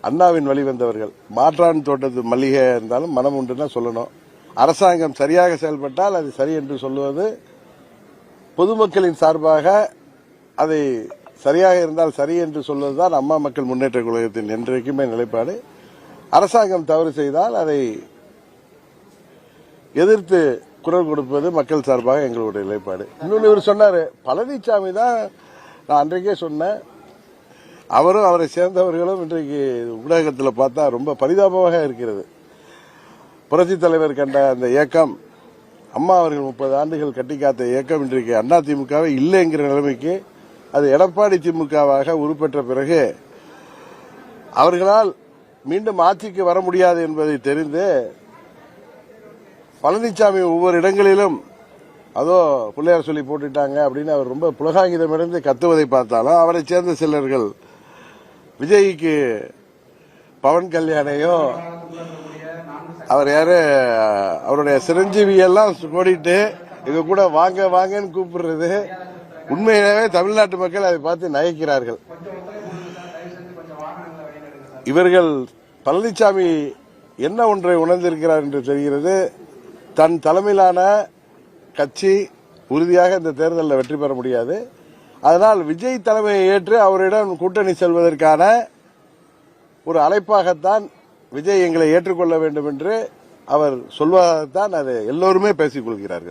அண்ணாவின் வழி வந்தவர்கள். மாற்றான் தோட்டத்து மல்லிகை இருந்தாலும் மனம் உண்டுன்னா சொல்லணும். அரசாங்கம் சரியாக செயல்பட்டால் அது சரி என்று சொல்லுவது, பொதுமக்களின் சார்பாக அதை சரியாக இருந்தால் சரி என்று சொல்வதுதான் அம்மா மக்கள் முன்னேற்ற கழகத்தின் என்றைக்குமே நிலைப்பாடு. அரசாங்கம் தவறு செய்தால் அதை எதிர்த்து குரல் கொடுப்பது மக்கள் சார்பாக எங்களுடைய நிலைப்பாடு. இன்னொன்று இவர் சொன்னாரு, பழனிசாமி தான் நான் அன்றைக்கே சொன்னேன், அவரும் அவரை சேர்ந்தவர்களும் இன்றைக்கு ஊடகத்தில் பார்த்தா ரொம்ப பரிதாபமாக இருக்கிறது. புரட்சி தலைவர் கண்ட அந்த இயக்கம், அம்மா அவர்கள் 30 ஆண்டுகள் கட்டி காத்த இயக்கம் இன்றைக்கு அண்ணா திமுகவே இல்லைங்கிற நிலைமைக்கு, அது எடப்பாடி திமுகவாக உருப்பெற்ற பிறகு அவர்களால் மீண்டும் ஆட்சிக்கு வர முடியாது என்பதை தெரிந்து பழனிசாமி ஒவ்வொரு இடங்களிலும் அதோ பிள்ளையார் சொல்லி போட்டுட்டாங்க அப்படின்னு அவர் ரொம்ப புலகாங்கிதமிருந்து கத்துவதை பார்த்தாலும், அவரை சேர்ந்த சிலர்கள் விஜய்க்கு பவன் கல்யாணையும் அவர் யாரு அவருடைய சிரஞ்சீவி எல்லாம் ஓடிட்டு இங்க கூட வாங்க வாங்கன்னு கூப்பிடுறது, உண்மையிலேயே தமிழ்நாட்டு மக்கள் அதை பார்த்து நகைக்கிறார்கள். இவர்கள் பழனிசாமி என்ன ஒன்றை உணர்ந்திருக்கிறார் என்று தெரிகிறது. தன் தலைமையிலான கட்சி உறுதியாக இந்த தேர்தலில் வெற்றி பெற முடியாது. அதனால் விஜய் தலைமையை ஏற்று அவரிடம் கூட்டணி செல்வதற்கான ஒரு அழைப்பாகத்தான் விஜய் எங்களை ஏற்றுக்கொள்ள வேண்டும் என்று அவர் சொல்வதாகத்தான் அதை எல்லோருமே பேசிக் கொள்கிறார்கள்.